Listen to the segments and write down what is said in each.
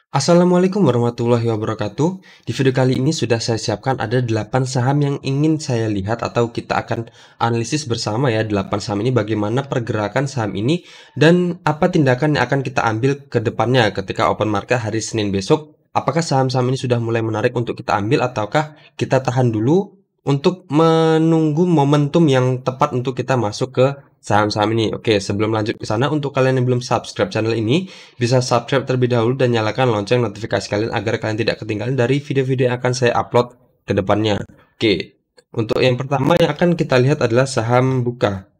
Assalamualaikum warahmatullahi wabarakatuh. Di video kali ini sudah saya siapkan ada 8 saham yang ingin saya lihat atau kita akan analisis bersama ya 8 saham ini bagaimana pergerakan saham ini dan apa tindakan yang akan kita ambil ke depannya ketika open market hari Senin besok. Apakah saham-saham ini sudah mulai menarik untuk kita ambil ataukah kita tahan dulu untuk menunggu momentum yang tepat untuk kita masuk ke saham-saham ini. Oke, sebelum lanjut ke sana, untuk kalian yang belum subscribe channel ini, bisa subscribe terlebih dahulu dan nyalakan lonceng notifikasi kalian agar kalian tidak ketinggalan dari video-video yang akan saya upload ke depannya. Oke, untuk yang pertama yang akan kita lihat adalah saham Buka.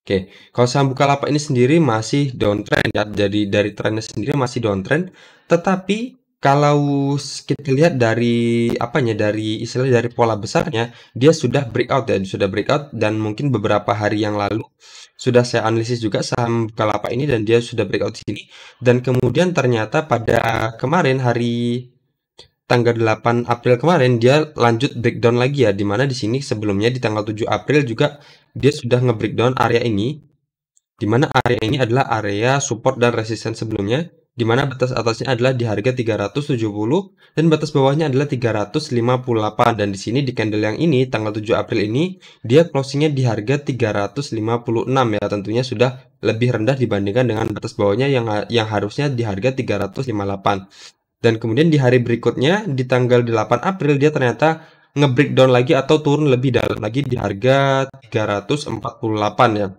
Oke, kalau saham Bukalapak ini sendiri masih downtrend ya, jadi dari trennya sendiri masih downtrend, tetapi kalau kita lihat dari apanya, dari istilah dari pola besarnya, dia sudah breakout ya, sudah breakout dan mungkin beberapa hari yang lalu sudah saya analisis juga saham Bukalapak ini dan dia sudah breakout di sini dan kemudian ternyata pada kemarin hari tanggal 8 April kemarin dia lanjut breakdown lagi ya, dimana di sini sebelumnya di tanggal 7 April juga dia sudah nge-breakdown area ini, di mana area ini adalah area support dan resisten sebelumnya, di mana batas atasnya adalah di harga 370 dan batas bawahnya adalah 358 dan di sini di candle yang ini tanggal 7 April ini dia closingnya di harga 356 ya, tentunya sudah lebih rendah dibandingkan dengan batas bawahnya yang harusnya di harga 358. Dan kemudian di hari berikutnya di tanggal 8 April dia ternyata nge-breakdown lagi atau turun lebih dalam lagi di harga 348 ya.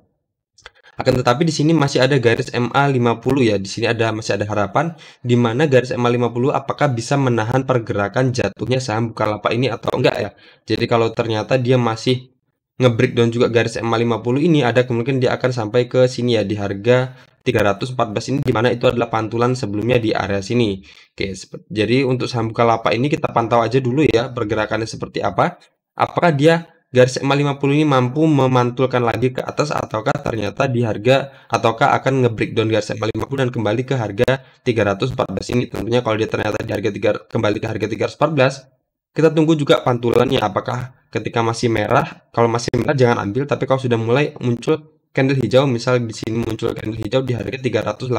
Akan tetapi di sini masih ada garis MA 50 ya. Di sini masih ada harapan di mana garis MA 50 apakah bisa menahan pergerakan jatuhnya saham Bukalapak ini atau enggak ya. Jadi kalau ternyata dia masih nge-breakdown juga garis MA 50 ini, ada kemungkinan dia akan sampai ke sini ya di harga 314 ini, dimana itu adalah pantulan sebelumnya di area sini. Oke, jadi untuk saham Bukalapak ini kita pantau aja dulu ya pergerakannya seperti apa. Apakah dia garis MA 50 ini mampu memantulkan lagi ke atas ataukah ternyata di harga ataukah akan nge-breakdown garis MA 50 dan kembali ke harga 314 ini. Tentunya kalau dia ternyata di harga 3 kembali ke harga 314, kita tunggu juga pantulannya apakah ketika masih merah, kalau masih merah jangan ambil, tapi kalau sudah mulai muncul candle hijau, misal di sini muncul candle hijau di harga 318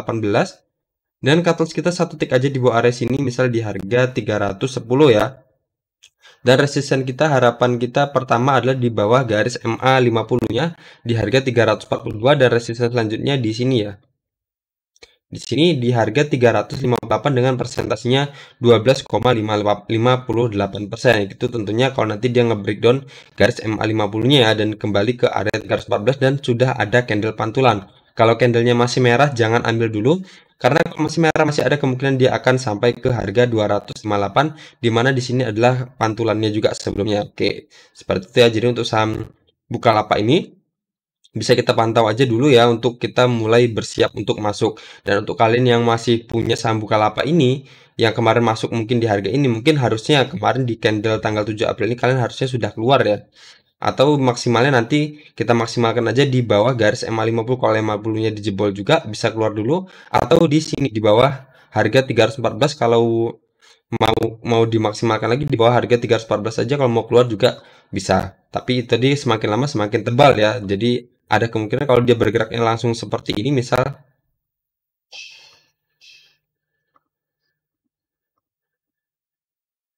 dan cut loss kita satu tick aja di bawah area sini, misal di harga 310 ya. Dan resisten kita, harapan kita pertama adalah di bawah garis MA 50-nya di harga 342 dan resisten selanjutnya di sini ya. Di sini di harga 358 dengan persentasenya 12,58%. Itu tentunya kalau nanti dia nge-breakdown garis MA 50-nya ya dan kembali ke area 314 dan sudah ada candle pantulan. Kalau candlenya masih merah jangan ambil dulu karena kalau masih merah masih ada kemungkinan dia akan sampai ke harga 258 di mana di sini adalah pantulannya juga sebelumnya. Oke, seperti itu ya. Jadi untuk saham Bukalapak ini bisa kita pantau aja dulu ya untuk kita mulai bersiap untuk masuk. Dan untuk kalian yang masih punya saham Bukalapak ini yang kemarin masuk mungkin di harga ini, mungkin harusnya kemarin di candle tanggal 7 April ini kalian harusnya sudah keluar ya. Atau maksimalnya nanti kita maksimalkan aja di bawah garis MA 50, kalau 50-nya dijebol juga bisa keluar dulu, atau di sini di bawah harga 314 kalau mau mau dimaksimalkan lagi di bawah harga 314 saja, kalau mau keluar juga bisa. Tapi tadi semakin lama semakin tebal ya. Jadi ada kemungkinan kalau dia bergeraknya langsung seperti ini, misal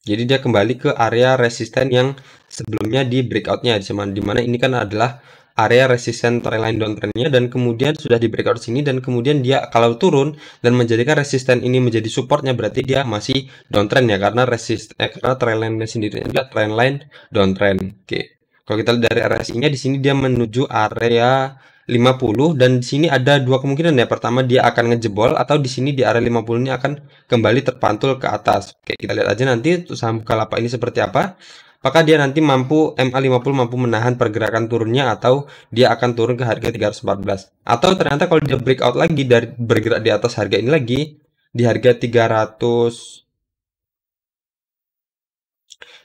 jadi dia kembali ke area resisten yang sebelumnya di breakoutnya, di mana ini kan adalah area resisten trendline downtrendnya dan kemudian sudah di breakout sini dan kemudian dia kalau turun dan menjadikan resisten ini menjadi supportnya, berarti dia masih downtrend ya karena karena trendline-nya sendiri adalah trendline downtrend. Oke. Kalau kita lihat dari RSI-nya di sini dia menuju area 50 dan di sini ada dua kemungkinan ya. Pertama dia akan ngejebol atau di sini di area 50 ini akan kembali terpantul ke atas. Oke, kita lihat aja nanti untuk saham Bukalapak ini seperti apa. Apakah dia nanti mampu MA50 mampu menahan pergerakan turunnya atau dia akan turun ke harga 314. Atau ternyata kalau dia breakout lagi dari bergerak di atas harga ini lagi di harga 300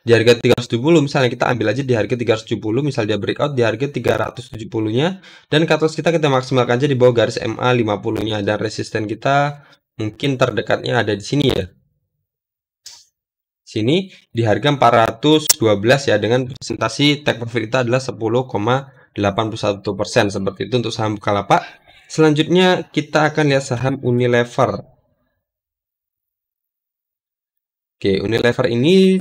di harga 370, misalnya kita ambil aja di harga 370, misal dia breakout di harga 370-nya dan cut loss kita maksimalkan aja di bawah garis MA 50-nya dan resisten kita mungkin terdekatnya ada di sini ya. Sini di harga 412 ya dengan presentasi take profit kita adalah 10,81%. Seperti itu untuk saham Bukalapak. Selanjutnya kita akan lihat saham Unilever. Oke, Unilever ini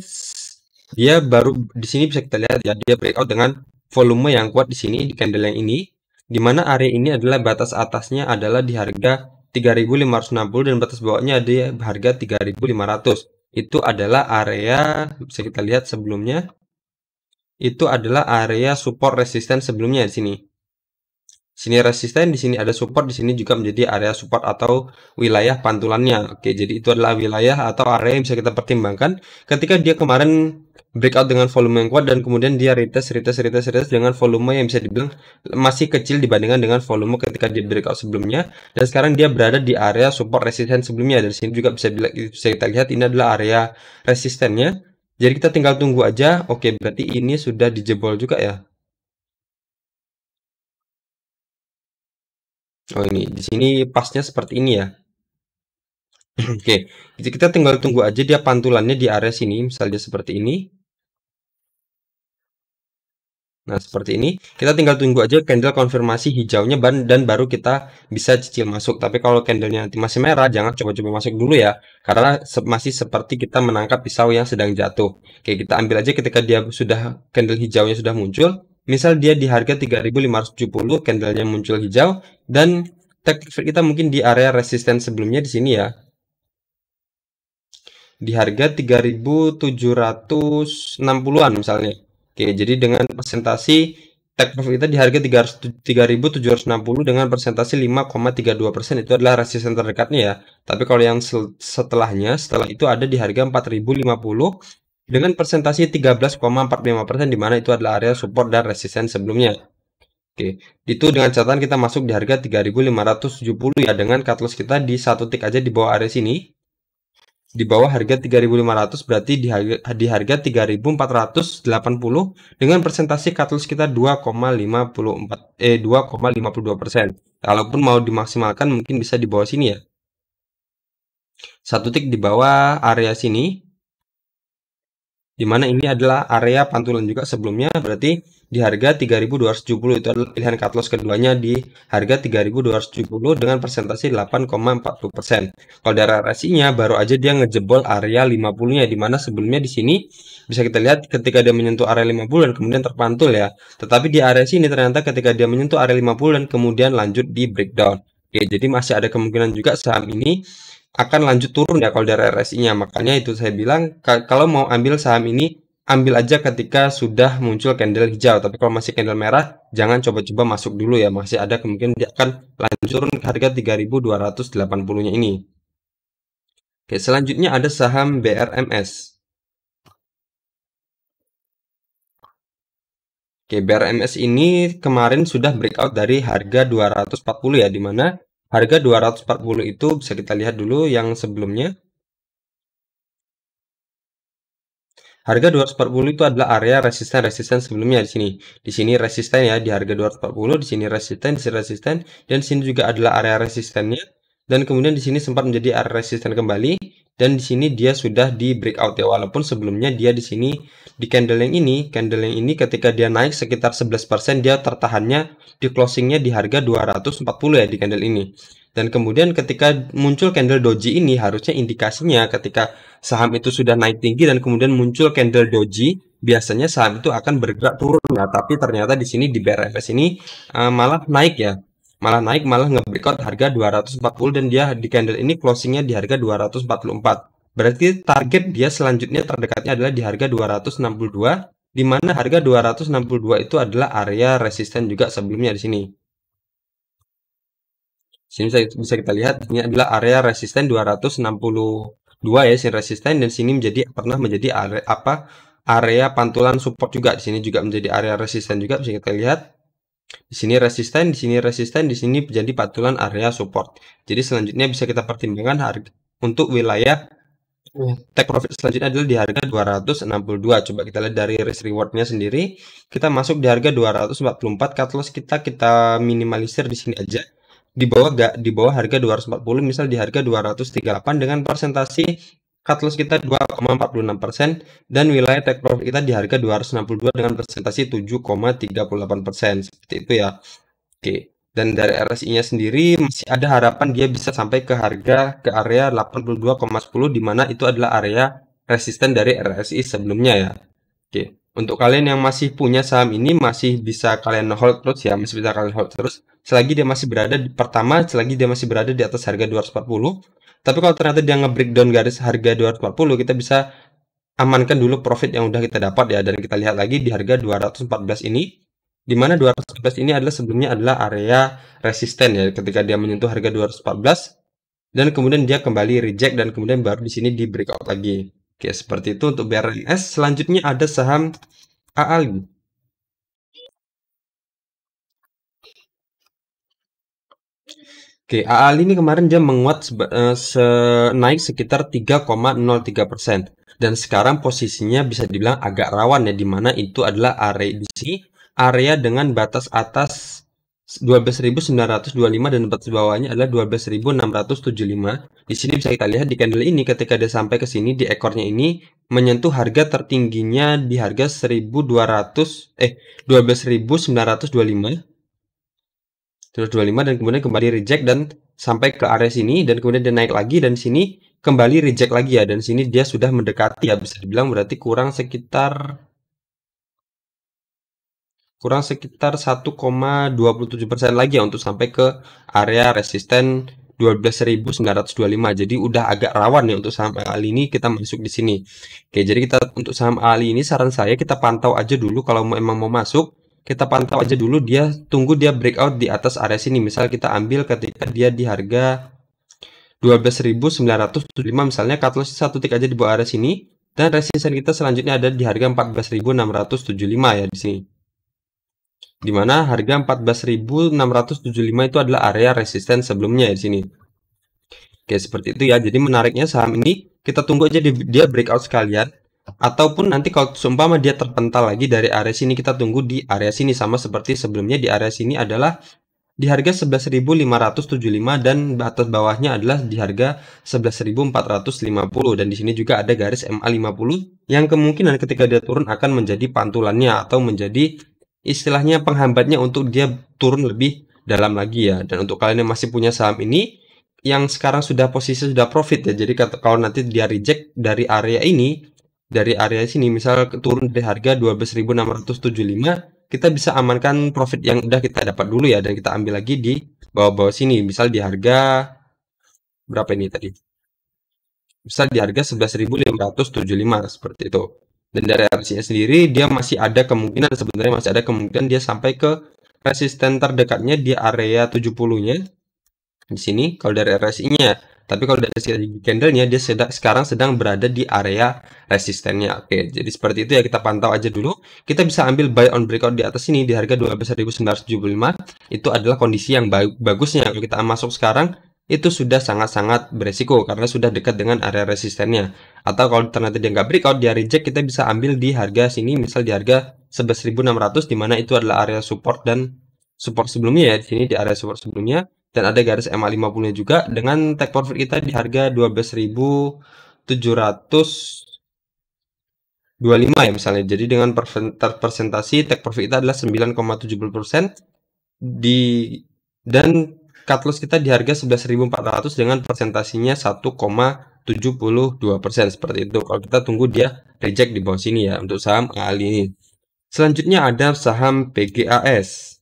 dia baru di sini bisa kita lihat ya, dia breakout dengan volume yang kuat di sini di candle yang ini, di mana area ini adalah batas atasnya adalah di harga 3.560 dan batas bawahnya ada di harga 3.500. Itu adalah area, bisa kita lihat sebelumnya, itu adalah area support resisten sebelumnya di sini. Sini resisten, di sini ada support, di sini juga menjadi area support atau wilayah pantulannya. Oke, jadi itu adalah wilayah atau area yang bisa kita pertimbangkan ketika dia kemarin breakout dengan volume yang kuat dan kemudian dia retest dengan volume yang bisa dibilang masih kecil dibandingkan dengan volume ketika dia breakout sebelumnya, dan sekarang dia berada di area support resisten sebelumnya. Dari sini juga bisa kita lihat ini adalah area resistennya. Jadi kita tinggal tunggu aja. Oke, berarti ini sudah dijebol juga ya. Oh, ini di sini pasnya seperti ini ya. Oke, jadi kita tinggal tunggu aja dia pantulannya di area sini, misalnya seperti ini. Nah, seperti ini. Kita tinggal tunggu aja candle konfirmasi hijaunya dan baru kita bisa cicil masuk. Tapi kalau candlenya nanti masih merah, jangan coba-coba masuk dulu ya. Karena masih seperti kita menangkap pisau yang sedang jatuh. Oke, kita ambil aja ketika dia sudah candle hijaunya sudah muncul. Misal dia di harga 3.570, candlenya muncul hijau dan take profit kita mungkin di area resisten sebelumnya di sini ya. Di harga 3.760-an misalnya. Oke, jadi dengan presentasi take profit kita di harga 3.760 dengan presentasi 5,32% itu adalah resisten terdekatnya ya. Tapi kalau yang setelah itu ada di harga 4.050 dengan presentasi 13,45% di mana itu adalah area support dan resisten sebelumnya. Oke, itu dengan catatan kita masuk di harga 3.570 ya, dengan cut loss kita di satu tick aja di bawah area sini. Di bawah harga 3.500 berarti di harga 3.480 dengan presentasi cut loss kita 2,52%. Kalaupun mau dimaksimalkan mungkin bisa di bawah sini ya. Satu tick di bawah area sini, di mana ini adalah area pantulan juga sebelumnya, berarti di harga 3.270 itu adalah pilihan cut loss keduanya di harga 3.270 dengan presentasi 8,40%. Kalau dari RSI-nya baru aja dia ngejebol area 50-nya, di mana sebelumnya di sini bisa kita lihat ketika dia menyentuh area 50 dan kemudian terpantul ya. Tetapi di area sini ternyata ketika dia menyentuh area 50 dan kemudian lanjut di breakdown. Oke, jadi masih ada kemungkinan juga saham ini akan lanjut turun ya kalau dari RSI-nya. Makanya itu saya bilang kalau mau ambil saham ini, ambil aja ketika sudah muncul candle hijau. Tapi kalau masih candle merah, jangan coba-coba masuk dulu ya. Masih ada kemungkinan dia akan lanjut turun ke harga 3.280-nya ini. Oke, selanjutnya ada saham BRMS. Oke, BRMS ini kemarin sudah breakout dari harga 240 ya, di mana harga 240 itu bisa kita lihat dulu yang sebelumnya. Harga 240 itu adalah area resisten sebelumnya di sini. Di sini resisten ya di harga 240, di sini resisten, dan di sini juga adalah area resistennya. Dan kemudian di sini sempat menjadi area resisten kembali, dan di sini dia sudah di breakout ya, walaupun sebelumnya dia di sini di candle yang ini ketika dia naik sekitar 11%, dia tertahannya di closingnya di harga 240 ya di candle ini. Dan kemudian ketika muncul candle doji ini, harusnya indikasinya ketika saham itu sudah naik tinggi dan kemudian muncul candle doji, biasanya saham itu akan bergerak turun ya. Tapi ternyata di sini di BRMS ini malah naik ya. Malah nge-breakout harga 240 dan dia di candle ini closingnya di harga 244. Berarti target dia selanjutnya terdekatnya adalah di harga 262, di mana harga 262 itu adalah area resisten juga sebelumnya di sini. Sini bisa kita lihat ini adalah area resisten 262 ya, sini resisten, dan sini pernah menjadi area pantulan support juga. Di sini juga menjadi area resisten juga, bisa kita lihat. Di sini resisten, di sini resisten, di sini menjadi pantulan area support. Jadi selanjutnya bisa kita pertimbangkan harga untuk wilayah take profit selanjutnya adalah di harga 262. Coba kita lihat dari risk rewardnya sendiri. Kita masuk di harga 244, cut loss kita minimalisir di sini aja. Di bawah harga 240, misal di harga 238 dengan presentasi cut loss kita 2,46% dan wilayah take profit kita di harga 262 dengan presentasi 7,38%. Seperti itu ya. Oke. Dan dari RSI-nya sendiri masih ada harapan dia bisa sampai ke area 82,10 di mana itu adalah area resisten dari RSI sebelumnya ya. Oke, untuk kalian yang masih punya saham ini masih bisa kalian hold terus ya, masih bisa kalian hold terus selagi dia masih berada di pertama, selagi dia masih berada di atas harga 240. Tapi kalau ternyata dia nge-breakdown garis harga 240, kita bisa amankan dulu profit yang udah kita dapat ya, dan kita lihat lagi di harga 214 ini, di mana 214 ini adalah sebelumnya adalah area resisten ya, ketika dia menyentuh harga 214 dan kemudian dia kembali reject dan kemudian baru di sini di breakout lagi. Oke, seperti itu untuk BRNS. Selanjutnya ada saham AALI. Oke, AALI ini kemarin dia menguat naik sekitar 3,03%. Dan sekarang posisinya bisa dibilang agak rawan ya, di mana itu adalah area di sini, area dengan batas atas 12.925 dan batas bawahnya adalah 12.675. Di sini bisa kita lihat di candle ini ketika dia sampai ke sini di ekornya ini menyentuh harga tertingginya di harga 12.925 dan kemudian kembali reject dan sampai ke area sini dan kemudian dia naik lagi dan sini kembali reject lagi ya, dan sini dia sudah mendekati ya, bisa dibilang berarti kurang sekitar 1,27% lagi ya untuk sampai ke area resisten 12.925. Jadi udah agak rawan ya untuk saham AALI ini kita masuk di sini. Oke, jadi kita untuk saham AALI ini saran saya kita pantau aja dulu kalau emang mau masuk. Kita pantau aja dulu, dia tunggu dia breakout di atas area sini. Misal kita ambil ketika dia di harga 12.975 misalnya, cut loss satu tick aja di bawah area sini, dan resisten kita selanjutnya ada di harga 14.675 ya di sini. Di mana harga 14.675 itu adalah area resisten sebelumnya ya di sini. Oke, seperti itu ya. Jadi menariknya saham ini kita tunggu aja dia breakout sekalian, ataupun nanti kalau seumpama dia terpental lagi dari area sini, kita tunggu di area sini sama seperti sebelumnya. Di area sini adalah di harga 11.575 dan batas bawahnya adalah di harga 11.450, dan di sini juga ada garis MA50 yang kemungkinan ketika dia turun akan menjadi pantulannya atau menjadi istilahnya penghambatnya untuk dia turun lebih dalam lagi ya. Dan untuk kalian yang masih punya saham ini yang sekarang sudah posisi sudah profit ya, jadi kalau nanti dia reject dari area ini, dari area sini misal turun dari harga 12.675, kita bisa amankan profit yang udah kita dapat dulu ya, dan kita ambil lagi di bawah-bawah sini, misal di harga berapa ini tadi, misal di harga 11.575 seperti itu. Dan dari RSI-nya sendiri dia masih ada kemungkinan, sebenarnya masih ada kemungkinan dia sampai ke resisten terdekatnya di area 70-nya di sini kalau dari RSI-nya. Tapi kalau dari segi candlenya dia sekarang sedang berada di area resistennya. Oke, jadi seperti itu ya, kita pantau aja dulu. Kita bisa ambil buy on breakout di atas ini di harga 12.975. Itu adalah kondisi yang bagusnya. Kalau kita masuk sekarang itu sudah sangat-sangat beresiko karena sudah dekat dengan area resistennya. Atau kalau ternyata dia nggak breakout, dia reject, kita bisa ambil di harga sini, misal di harga 11.600, di mana itu adalah area support dan support sebelumnya ya, di sini di area support sebelumnya, dan ada garis MA50-nya juga dengan take profit kita di harga 12.725 ya misalnya. Jadi dengan persentasi take profit kita adalah 9,70% di, dan cut loss kita di harga 11.400 dengan persentasinya 1,72%, seperti itu. Kalau kita tunggu dia reject di bawah sini ya untuk saham AALI ini. Selanjutnya ada saham PGAS.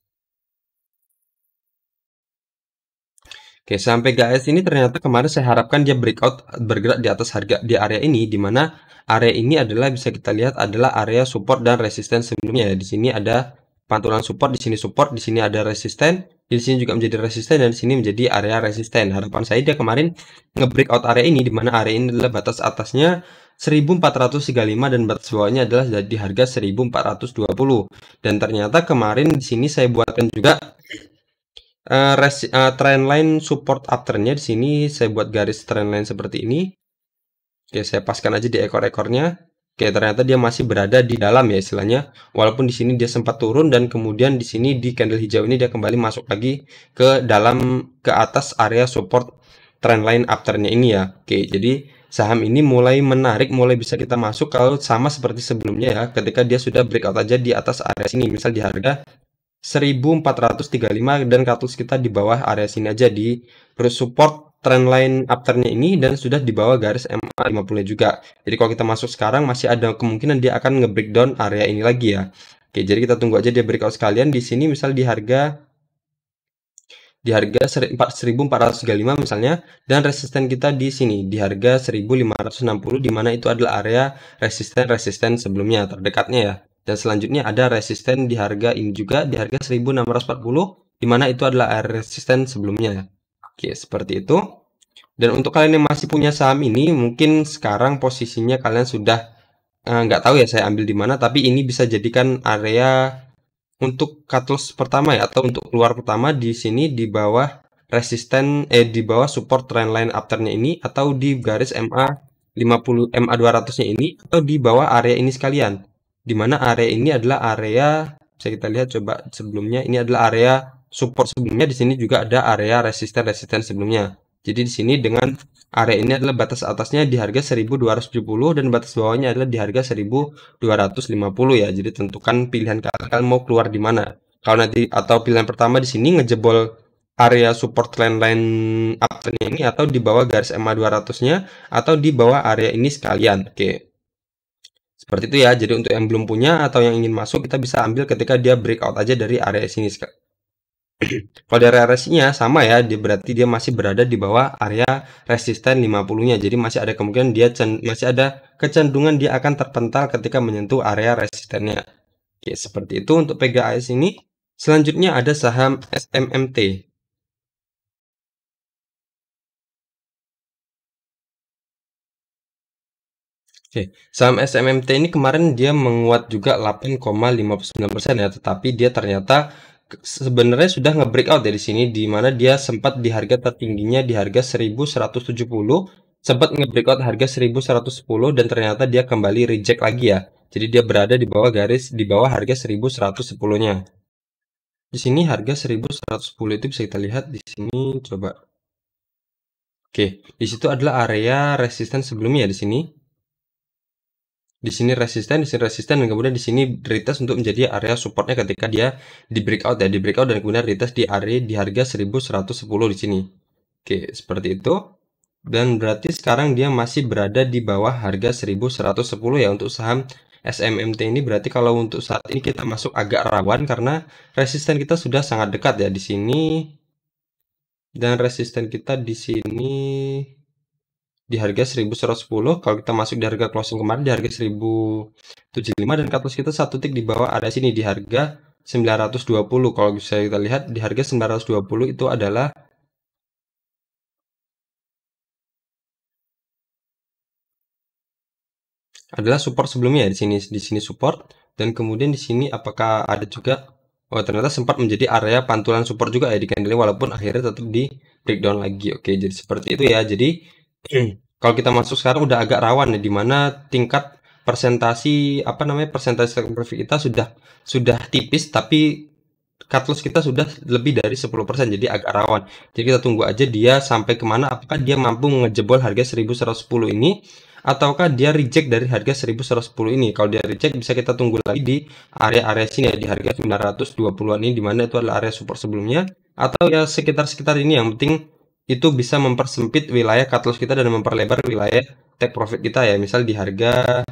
Oke, saham PGAS ini ternyata kemarin saya harapkan dia breakout bergerak di atas harga di area ini, di mana area ini adalah bisa kita lihat adalah area support dan resisten sebelumnya ya. Di sini ada pantulan support, di sini support, di sini ada resisten, di sini juga menjadi resisten, dan di sini menjadi area resisten. Harapan saya dia kemarin nge-breakout area ini, di mana area ini adalah batas atasnya 1435 dan batas bawahnya adalah di harga 1420. Dan ternyata kemarin di sini saya buatkan juga trendline support afternya. Di sini saya buat garis trendline seperti ini. Oke, saya paskan aja di ekor-ekornya. Oke, ternyata dia masih berada di dalam ya istilahnya. Walaupun di sini dia sempat turun dan kemudian di sini di candle hijau ini dia kembali masuk lagi ke dalam, ke atas area support trendline afternya ini ya. Oke, jadi saham ini mulai menarik, mulai bisa kita masuk kalau sama seperti sebelumnya ya. Ketika dia sudah breakout aja di atas area sini, misal di harga 1435 dan cut loss kita di bawah area sini aja di support trendline uptrendnya ini dan sudah di bawah garis MA 50 juga. Jadi kalau kita masuk sekarang masih ada kemungkinan dia akan nge-breakdown area ini lagi ya. Oke, jadi kita tunggu aja dia breakout sekalian di sini misal di harga 1435 misalnya, dan resisten kita di sini di harga 1560 di mana itu adalah area resisten sebelumnya terdekatnya ya. Dan selanjutnya ada resisten di harga ini juga di harga 1640 di mana itu adalah area resisten sebelumnya. Oke, seperti itu. Dan untuk kalian yang masih punya saham ini, mungkin sekarang posisinya kalian sudah nggak tahu ya saya ambil di mana, tapi ini bisa jadikan area untuk cut loss pertama ya, atau untuk keluar pertama di sini di bawah resisten di bawah support trendline uptrendnya ini, atau di garis MA 50 MA 200-nya ini, atau di bawah area ini sekalian. Dimana area ini adalah area, bisa kita lihat coba sebelumnya, ini adalah area support sebelumnya, di sini juga ada area resisten sebelumnya. Jadi di sini dengan area ini adalah batas atasnya di harga 1270 dan batas bawahnya adalah di harga 1250 ya. Jadi tentukan pilihan kalian mau keluar di mana. Kalau nanti atau pilihan pertama di sini ngejebol area support trendline uptrendnya ini atau di bawah garis MA 200-nya atau di bawah area ini sekalian. Oke. Seperti itu ya. Jadi untuk yang belum punya atau yang ingin masuk kita bisa ambil ketika dia breakout aja dari area sini. Kalau dari area sama ya, dia berarti dia masih berada di bawah area resisten 50-nya. Jadi masih ada kemungkinan dia masih ada kecenderungan dia akan terpental ketika menyentuh area resistennya. Oke, seperti itu untuk PGAS ini. Selanjutnya ada saham SMMT. Oke, saham SMMT ini kemarin dia menguat juga 8,59% ya, tetapi dia ternyata sebenarnya sudah nge-breakout dari sini, di mana dia sempat di harga tertingginya di harga 1170, sempat nge-breakout harga 1110 dan ternyata dia kembali reject lagi ya. Jadi dia berada di bawah garis di bawah harga 1110-nya. Di sini harga 1110 itu bisa kita lihat di sini coba. Oke, di situ adalah area resisten sebelumnya di sini. Di sini resisten, dan kemudian di sini retest untuk menjadi area supportnya ketika dia di breakout ya, di breakout dan kemudian retest di area di harga 1110 di sini. Oke, seperti itu. Dan berarti sekarang dia masih berada di bawah harga 1110 ya untuk saham SMMT ini. Berarti kalau untuk saat ini kita masuk agak rawan karena resisten kita sudah sangat dekat ya di sini. Dan resisten kita di sini di harga 1110. Kalau kita masuk di harga closing kemarin di harga 1075 dan cut loss kita satu tick di bawah ada sini di harga 920. Kalau bisa kita lihat di harga 920 itu adalah support sebelumnya ya, di sini support dan kemudian di sini apakah ada juga ternyata sempat menjadi area pantulan support juga ya di candle walaupun akhirnya tetap di breakdown lagi. Oke, jadi seperti itu ya. Jadi kalau kita masuk sekarang udah agak rawan ya, di mana tingkat persentasi persentase take profit kita sudah tipis, tapi cut loss kita sudah lebih dari 10%, jadi agak rawan. Jadi kita tunggu aja dia sampai kemana, apakah dia mampu ngejebol harga 1110 ini ataukah dia reject dari harga 1110 ini. Kalau dia reject bisa kita tunggu lagi di area-area sini ya, di harga 920-an ini, dimana itu adalah area support sebelumnya, atau ya sekitar ini. Yang penting itu bisa mempersempit wilayah cut loss kita dan memperlebar wilayah take profit kita ya. Misal di harga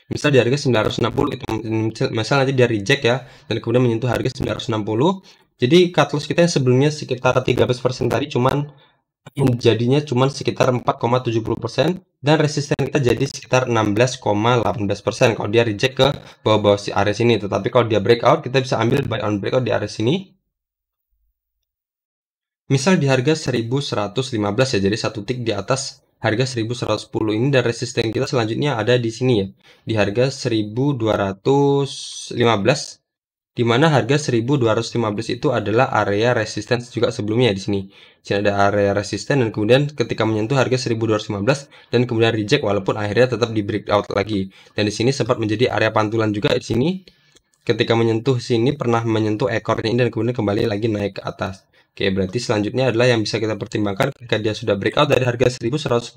960 itu misal nanti dia reject ya dan kemudian menyentuh harga 960. Jadi cut loss kita yang sebelumnya sekitar 13% tadi jadinya cuman sekitar 4,70% dan resisten kita jadi sekitar 16,18% kalau dia reject ke bawah-bawah si area sini. Tetapi kalau dia breakout kita bisa ambil buy on breakout di area sini. Misal di harga 1115 ya, jadi satu tick di atas harga 1110 ini dan resisten kita selanjutnya ada di sini ya, di harga 1215, di mana harga 1215 itu adalah area resisten juga sebelumnya di sini. Di sini ada area resisten dan kemudian ketika menyentuh harga 1215 dan kemudian reject walaupun akhirnya tetap di breakout lagi. Dan di sini sempat menjadi area pantulan juga di sini. Ketika menyentuh sini pernah menyentuh ekornya ini dan kemudian kembali lagi naik ke atas. Oke, berarti selanjutnya adalah yang bisa kita pertimbangkan ketika dia sudah breakout dari harga 1110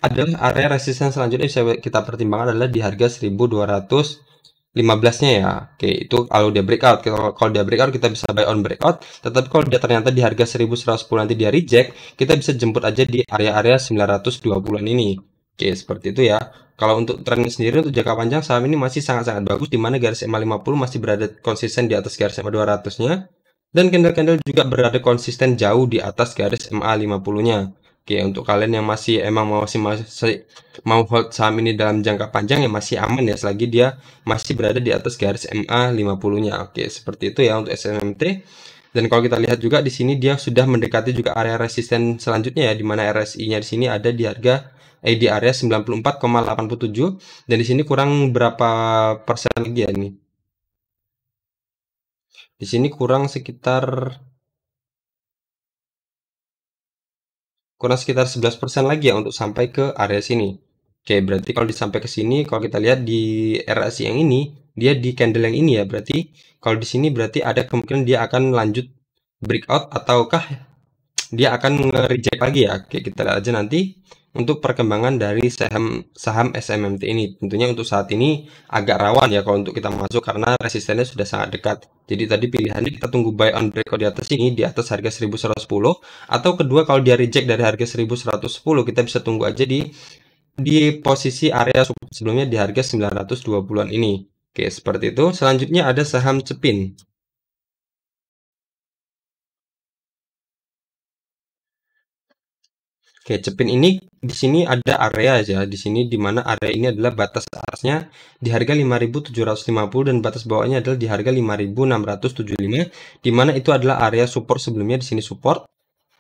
adalah area resisten selanjutnya bisa kita pertimbangkan adalah di harga 1215 15-nya ya. Oke, itu kalau dia breakout. Kalau dia breakout kita bisa buy on breakout. Tetapi kalau dia ternyata di harga 1110 nanti dia reject, kita bisa jemput aja di area-area 920-an ini. Oke, seperti itu ya. Kalau untuk tren sendiri untuk jangka panjang saham ini masih sangat-sangat bagus di mana garis EMA 50 masih berada konsisten di atas garis EMA 200-nya dan candle-candle juga berada konsisten jauh di atas garis MA 50-nya. Oke, untuk kalian yang masih emang mau hold saham ini dalam jangka panjang ya masih aman ya selagi dia masih berada di atas garis MA 50-nya. Oke, seperti itu ya untuk SMMT. Dan kalau kita lihat juga di sini dia sudah mendekati juga area resisten selanjutnya ya di mana RSI-nya di sini ada di harga di area 94,87 dan di sini kurang berapa persen lagi ya ini. Di sini kurang sekitar 11% lagi ya untuk sampai ke area sini. Oke, berarti kalau sampai ke sini, kalau kita lihat di RSI yang ini, dia di candle yang ini ya, berarti kalau di sini berarti ada kemungkinan dia akan lanjut breakout ataukah dia akan nge-reject lagi ya. Oke, kita lihat aja nanti untuk perkembangan dari saham SMMT ini. Tentunya untuk saat ini agak rawan ya kalau untuk kita masuk karena resistennya sudah sangat dekat. Jadi tadi pilihannya kita tunggu buy on breakout di atas ini, di atas harga 1110, atau kedua kalau dia reject dari harga 1110, kita bisa tunggu aja di posisi area support sebelumnya di harga 920-an ini. Oke, seperti itu. Selanjutnya ada saham Cepin. Oke, Cepin ini di sini ada area aja. Di sini di mana area ini adalah batas atasnya di harga 5.750 dan batas bawahnya adalah di harga 5.675 di mana itu adalah area support sebelumnya di sini support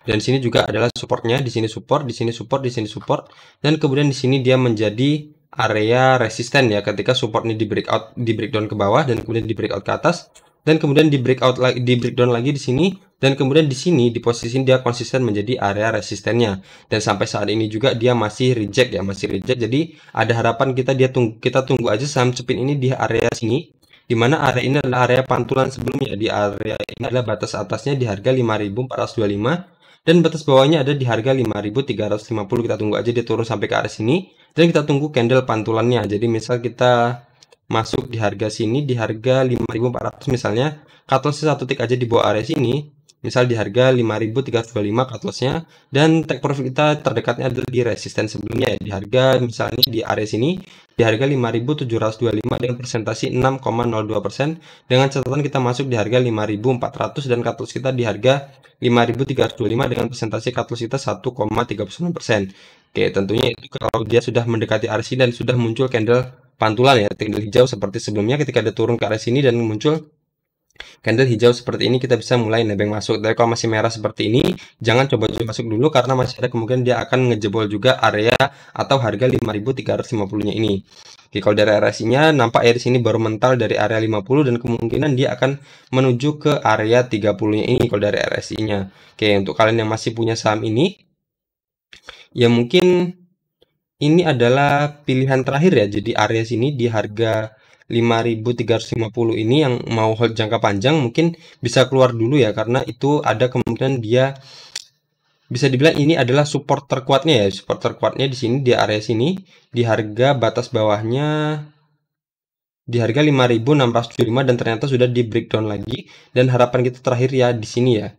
dan sini juga adalah supportnya di sini support, di sini support, di sini support dan kemudian di sini dia menjadi area resisten ya ketika support ini di breakdown ke bawah dan kemudian di breakout ke atas dan kemudian di breakdown lagi di sini dan kemudian di sini di posisi dia konsisten menjadi area resistennya dan sampai saat ini juga dia masih reject ya masih reject jadi ada harapan kita tunggu aja saham Cepin ini di area sini di mana area ini adalah area pantulan sebelumnya di area ini adalah batas atasnya di harga 5.425 dan batas bawahnya ada di harga 5.350 kita tunggu aja dia turun sampai ke area sini dan kita tunggu candle pantulannya jadi misal kita masuk di harga sini di harga 5.400 misalnya cut loss satu tick aja di bawah area sini misal di harga 5.325 cut lossnya dan take profit kita terdekatnya adalah di resisten sebelumnya ya, di harga misalnya di area sini di harga 5.725 dengan presentasi 6,02% dengan catatan kita masuk di harga 5.400 dan cut loss kita di harga 5.325 dengan presentasi cut loss kita 1,39%. Oke, tentunya itu kalau dia sudah mendekati area sini dan sudah muncul candle pantulan ya, candle hijau seperti sebelumnya ketika dia turun ke area sini dan muncul candle hijau seperti ini kita bisa mulai nebeng masuk. Tapi kalau masih merah seperti ini, jangan coba-coba masuk dulu karena masih ada kemungkinan dia akan ngejebol juga area atau harga 5.350-nya ini. Oke, kalau dari RSI-nya nampak ya di sini baru mental dari area 50 dan kemungkinan dia akan menuju ke area 30-nya ini kalau dari RSI-nya. Oke, untuk kalian yang masih punya saham ini, ya mungkin ini adalah pilihan terakhir ya. Jadi area sini di harga 5.350 ini yang mau hold jangka panjang mungkin bisa keluar dulu ya karena itu ada kemungkinan dia bisa dibilang ini adalah support terkuatnya ya. Support terkuatnya di sini di area sini di harga batas bawahnya di harga 5.675 dan ternyata sudah di breakdown lagi dan harapan kita terakhir ya di sini ya.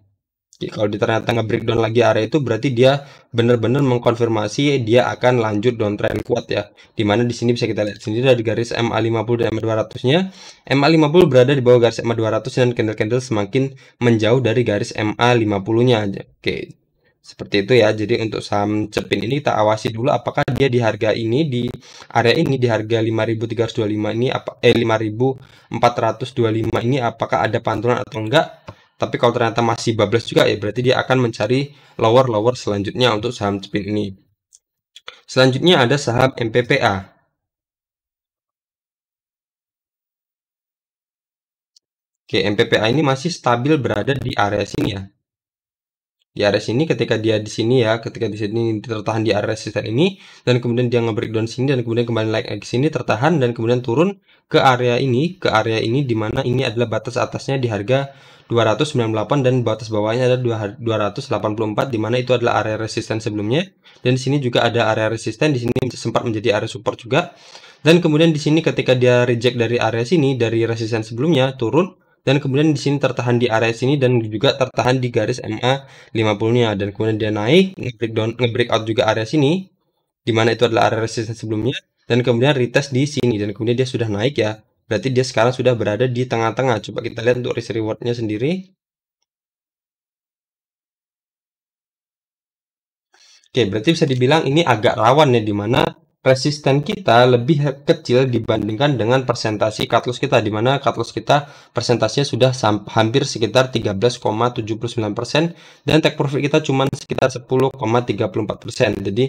Jadi kalau dia ternyata nge-breakdown lagi area itu berarti dia benar-benar mengkonfirmasi dia akan lanjut downtrend kuat ya. Dimana di sini bisa kita lihat sendiri dari garis MA50 dan MA200-nya. MA50 berada di bawah garis MA200 dan candle-candle semakin menjauh dari garis MA50-nya. Oke. Seperti itu ya. Jadi untuk saham Cepin ini kita awasi dulu apakah dia di harga ini di area ini di harga 5.325 ini 5.425 ini apakah ada pantulan atau enggak? Tapi kalau ternyata masih bablas juga ya berarti dia akan mencari lower selanjutnya untuk saham Cepin ini. Selanjutnya ada saham MPPA. Oke, MPPA ini masih stabil berada di area sini ya. Di area sini ketika dia di sini ya, ketika di sini tertahan di area resisten ini dan kemudian dia nge-breakdown sini dan kemudian kembali naik ke sini tertahan dan kemudian turun ke area ini di mana ini adalah batas atasnya di harga 298 dan batas bawahnya ada 284 di mana itu adalah area resisten sebelumnya dan di sini juga ada area resisten di sini sempat menjadi area support juga Dan kemudian di sini ketika dia reject dari area sini, dari resisten sebelumnya turun, dan kemudian di sini tertahan di area sini dan juga tertahan di garis MA 50-nya, dan kemudian dia naik nge-breakout juga area sini, di mana itu adalah area resisten sebelumnya, dan kemudian retest di sini, dan kemudian dia sudah naik ya. Berarti dia sekarang sudah berada di tengah-tengah. Coba kita lihat untuk risk rewardnya sendiri. Oke, berarti bisa dibilang ini agak rawan ya, di mana resisten kita lebih kecil dibandingkan dengan persentasi cut loss kita, di mana cut loss kita persentasenya sudah hampir sekitar 13,79% dan take profit kita cuma sekitar 10,34%. Jadi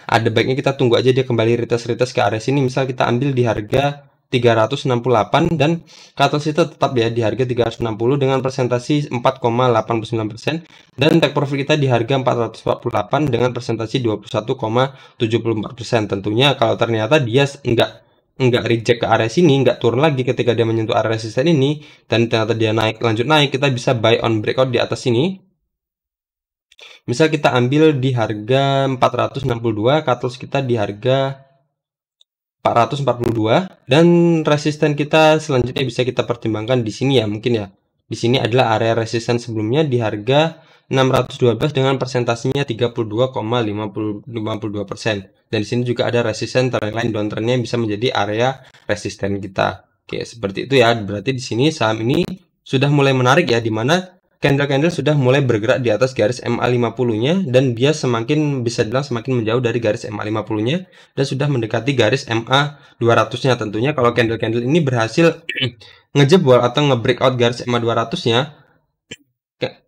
ada baiknya kita tunggu aja dia kembali retest ke area sini. Misal kita ambil di harga 368 dan cut loss itu tetap ya di harga 360 dengan presentasi 4,89% dan take profit kita di harga 448 dengan presentasi 21,74%. Tentunya kalau ternyata dia enggak reject ke area sini, enggak turun lagi ketika dia menyentuh area resisten ini dan ternyata dia lanjut naik, kita bisa buy on breakout di atas sini. Misal kita ambil di harga 462, cut loss kita di harga 442 dan resisten kita selanjutnya bisa kita pertimbangkan di sini ya, mungkin ya. Di sini adalah area resisten sebelumnya di harga 612 dengan presentasinya 32,52%. Dan di sini juga ada resisten trendline downtrendnya yang bisa menjadi area resisten kita. Oke, seperti itu ya. Berarti di sini saham ini sudah mulai menarik ya, di mana candle-candle sudah mulai bergerak di atas garis MA50-nya dan dia semakin bisa dibilang semakin menjauh dari garis MA50-nya dan sudah mendekati garis MA200-nya. Tentunya kalau candle-candle ini berhasil ngejebol atau nge-breakout garis MA200-nya,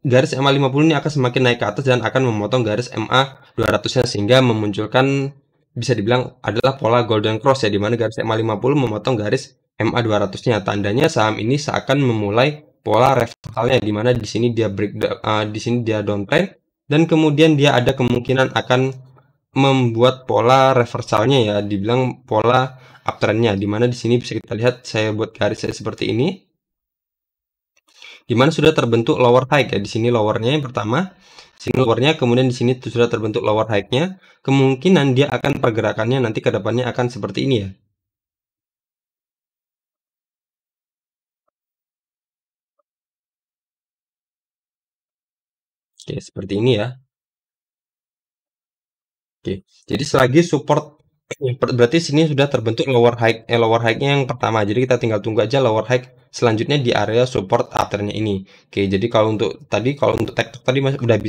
garis MA50 ini akan semakin naik ke atas dan akan memotong garis MA200-nya sehingga memunculkan bisa dibilang adalah pola golden cross ya, di mana garis MA50 memotong garis MA200-nya. Tandanya saham ini seakan memulai pola reversalnya, di mana di sini dia di sini dia downtrend dan kemudian dia ada kemungkinan akan membuat pola reversalnya ya, dibilang pola uptrendnya, di mana di sini bisa kita lihat saya buat garis seperti ini, di mana sudah terbentuk lower high ya. Di sini lowernya yang pertama, sini lowernya, kemudian di sini sudah terbentuk lower high-nya. Kemungkinan dia akan pergerakannya nanti ke depannya akan seperti ini ya. Oke, seperti ini ya. Oke, jadi selagi support berarti sini sudah terbentuk lower high-nya yang pertama. Jadi kita tinggal tunggu aja lower high selanjutnya di area support uptrendnya ini. Oke, jadi kalau untuk tektok tadi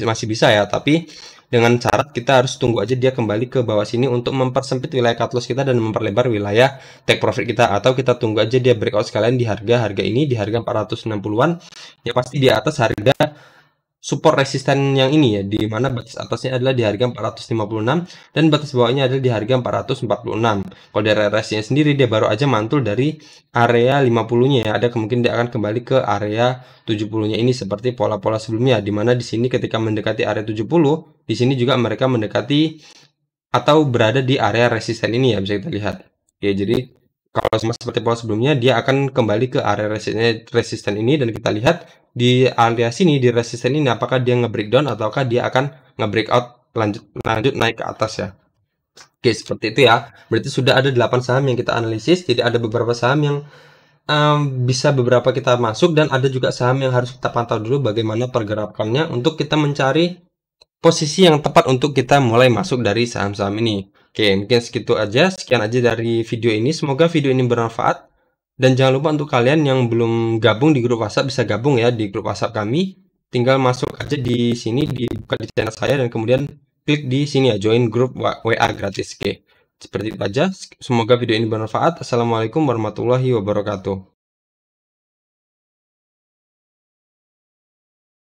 masih bisa ya, tapi dengan syarat kita harus tunggu aja dia kembali ke bawah sini untuk mempersempit wilayah cut loss kita dan memperlebar wilayah take profit kita, atau kita tunggu aja dia breakout sekalian di harga ini di harga 460-an. Ya pasti di atas harga support resisten yang ini ya, di mana batas atasnya adalah di harga 456 dan batas bawahnya adalah di harga 446. Kalau dari RSI-nya sendiri dia baru aja mantul dari area 50-nya ya. Ada kemungkinan dia akan kembali ke area 70-nya ini seperti pola-pola sebelumnya, di mana di sini ketika mendekati area 70, di sini juga mereka mendekati atau berada di area resisten ini ya, bisa kita lihat. Oke, jadi kalau sama seperti pola sebelumnya, dia akan kembali ke area resisten ini dan kita lihat di area sini, di resisten ini, apakah dia nge-breakdown ataukah dia akan nge-breakout lanjut naik ke atas ya. Oke, seperti itu ya. Berarti sudah ada 8 saham yang kita analisis. Jadi ada beberapa saham yang bisa beberapa kita masuk dan ada juga saham yang harus kita pantau dulu bagaimana pergerakannya untuk kita mencari posisi yang tepat untuk kita mulai masuk dari saham-saham ini. Oke, mungkin segitu aja. Sekian aja dari video ini. Semoga video ini bermanfaat. Dan jangan lupa untuk kalian yang belum gabung di grup WhatsApp, bisa gabung ya di grup WhatsApp kami. Tinggal masuk aja di sini, dibuka di channel saya, dan kemudian klik di sini ya, join grup WA gratis. Oke, seperti itu aja. Semoga video ini bermanfaat. Assalamualaikum warahmatullahi wabarakatuh.